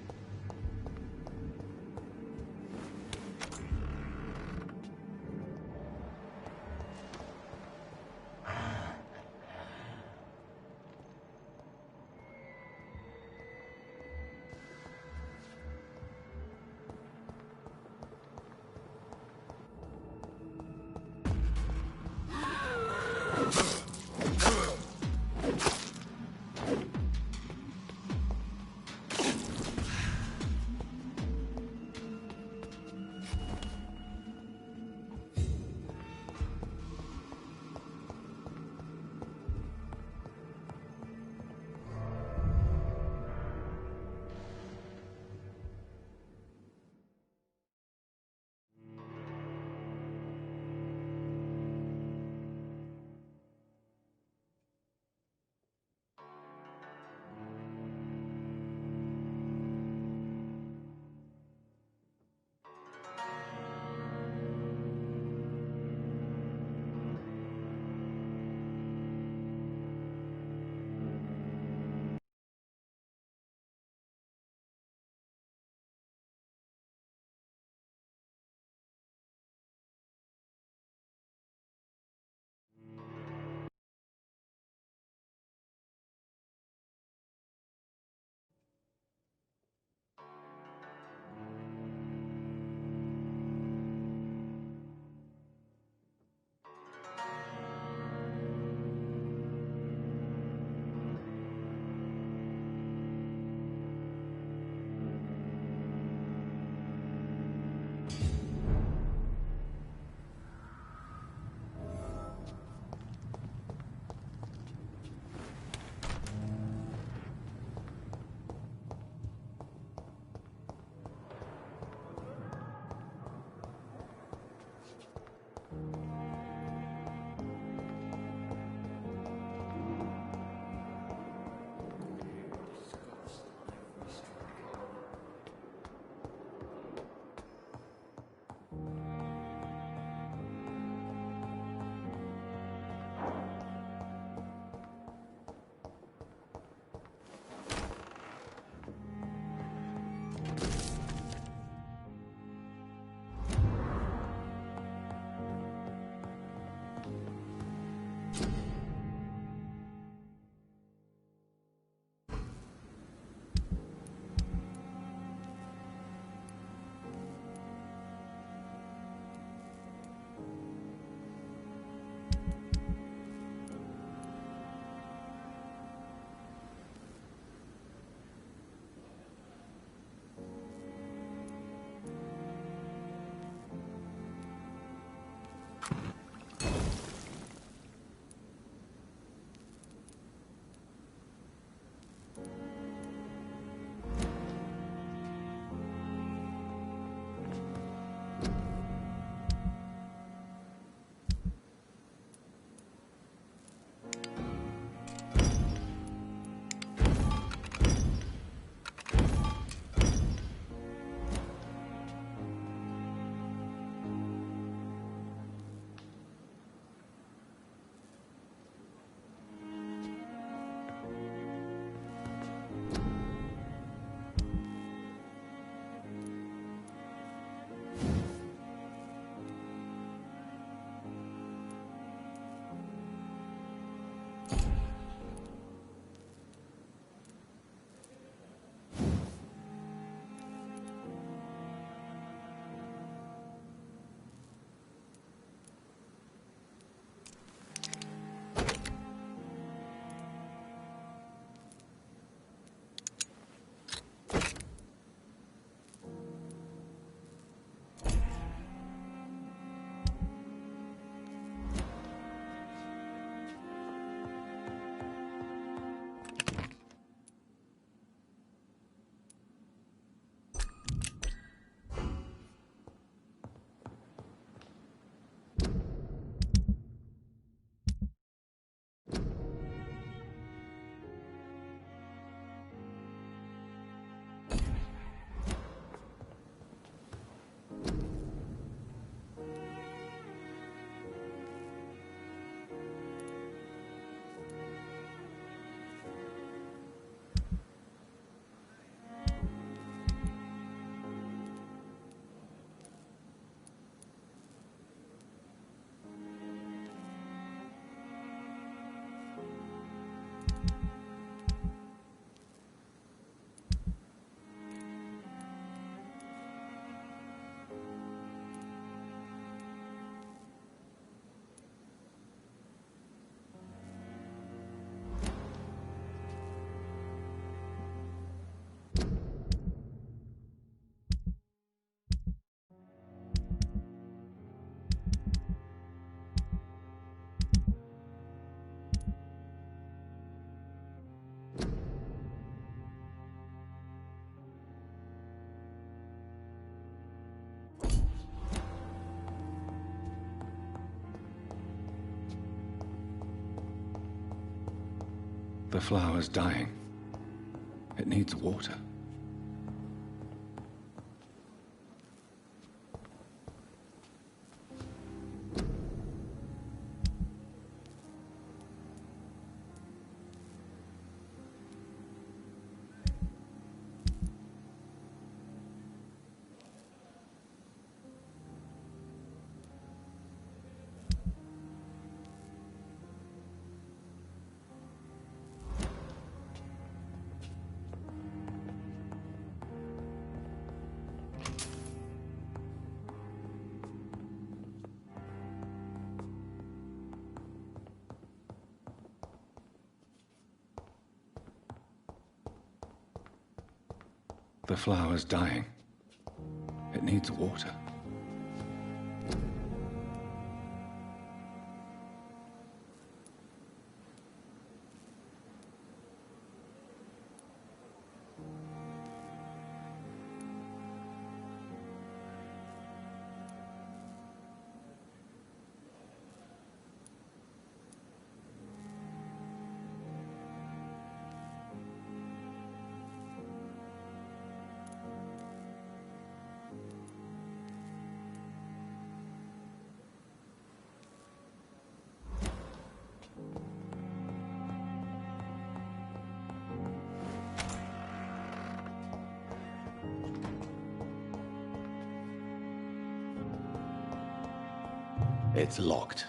The flower's dying. It needs water. The flower's dying. It needs water. It's locked.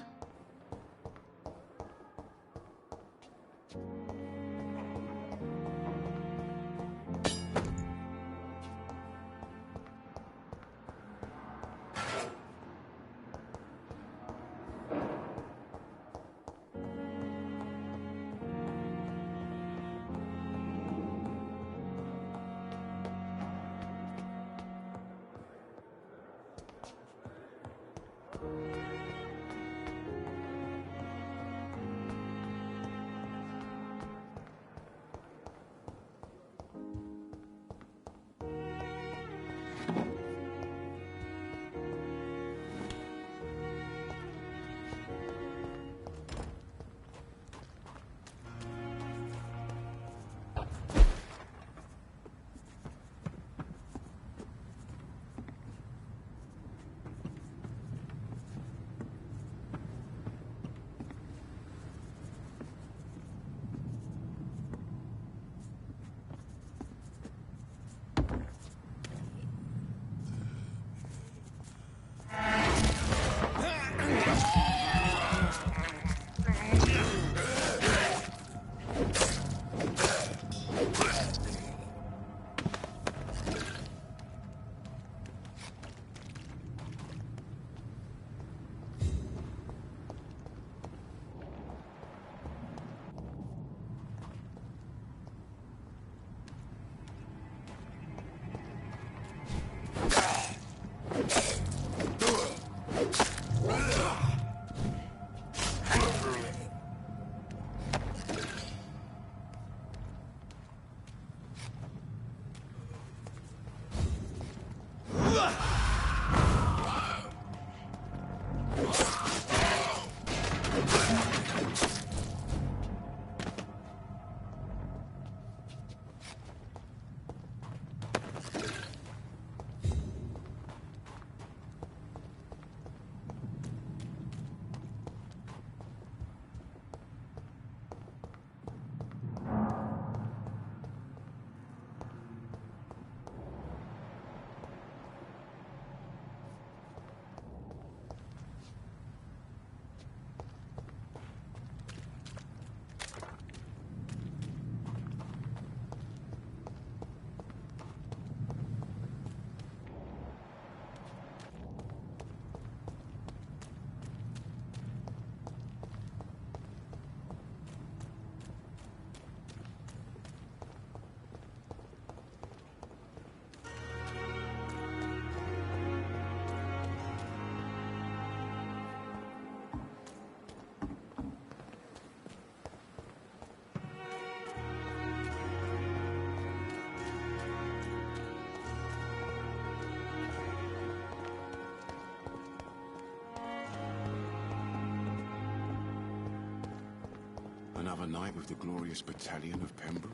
Another night with the glorious battalion of Pembroke?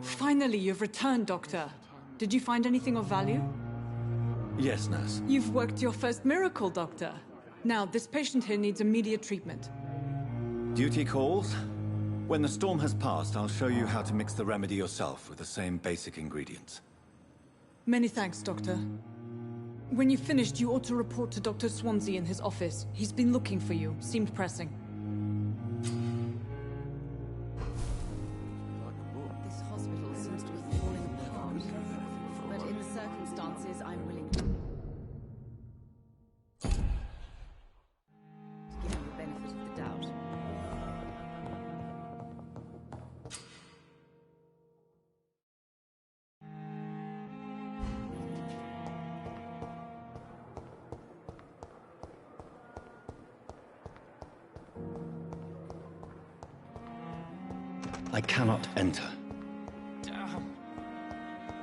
Finally, you've returned, Doctor. Did you find anything of value? Yes, nurse. You've worked your first miracle, Doctor. Now, this patient here needs immediate treatment. Duty calls. When the storm has passed, I'll show you how to mix the remedy yourself with the same basic ingredients. Many thanks, Doctor. When you've finished, you ought to report to Dr. Swansea in his office. He's been looking for you. Seemed pressing. This hospital seems to be falling apart. But in the circumstances, I'm willing to give him the benefit of the doubt. I cannot enter. Damn.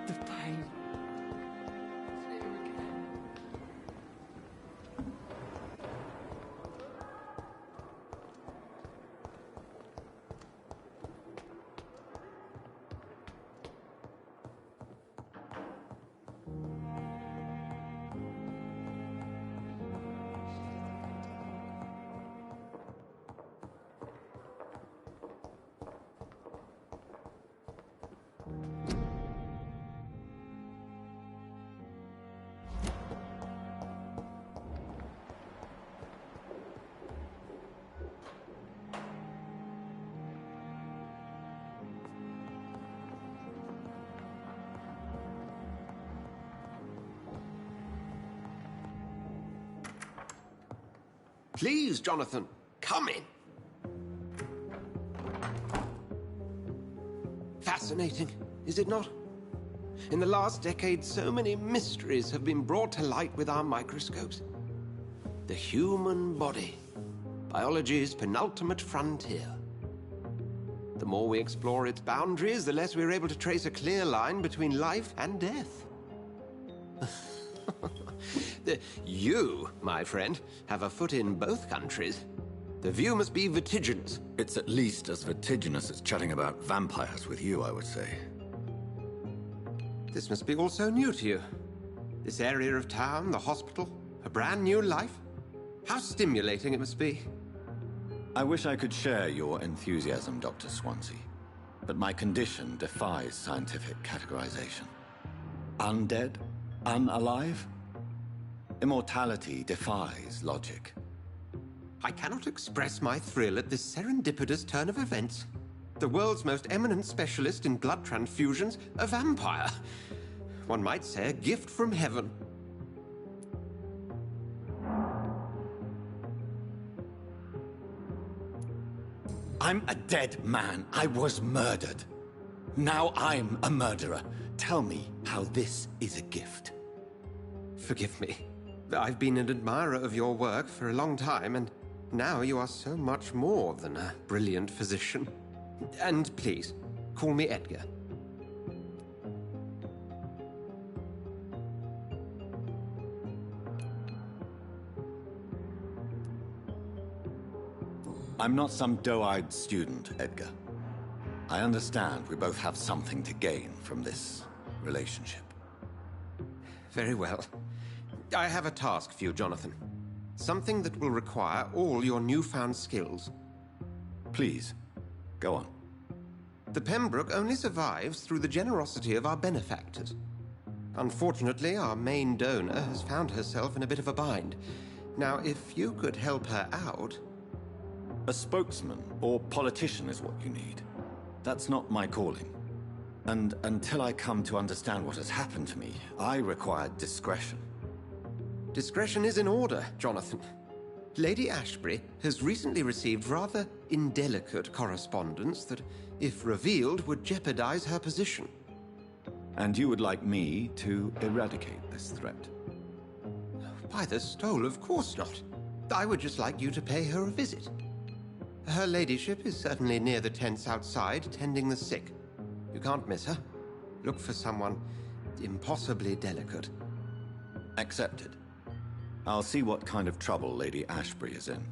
The pain. Please, Jonathan, come in. Fascinating, is it not? In the last decade, so many mysteries have been brought to light with our microscopes. The human body, biology's penultimate frontier. The more we explore its boundaries, the less we're able to trace a clear line between life and death. You, my friend, have a foot in both countries. The view must be vertiginous. It's at least as vertiginous as chatting about vampires with you, I would say. This must be all so new to you. This area of town, the hospital, a brand new life. How stimulating it must be. I wish I could share your enthusiasm, Dr. Swansea. But my condition defies scientific categorization. Undead? Unalive? Immortality defies logic. I cannot express my thrill at this serendipitous turn of events. The world's most eminent specialist in blood transfusions, a vampire. One might say a gift from heaven. I'm a dead man. I was murdered. Now I'm a murderer. Tell me how this is a gift. Forgive me. I've been an admirer of your work for a long time, and Now you are so much more than a brilliant physician. And please, call me Edgar. I'm not some doe-eyed student, Edgar. I understand we both have something to gain from this relationship. Very well. I have a task for you, Jonathan. Something that will require all your newfound skills. Please, go on. The Pembroke only survives through the generosity of our benefactors. Unfortunately, our main donor has found herself in a bit of a bind. Now, if you could help her out... A spokesman or politician is what you need. That's not my calling. And until I come to understand what has happened to me, I require discretion. Discretion is in order, Jonathan. Lady Ashbury has recently received rather indelicate correspondence that, if revealed, would jeopardize her position. And you would like me to eradicate this threat? By the stole, of course not. I would just like you to pay her a visit. Her ladyship is certainly near the tents outside, tending the sick. You can't miss her. Look for someone impossibly delicate. Accepted. I'll see what kind of trouble Lady Ashbury is in.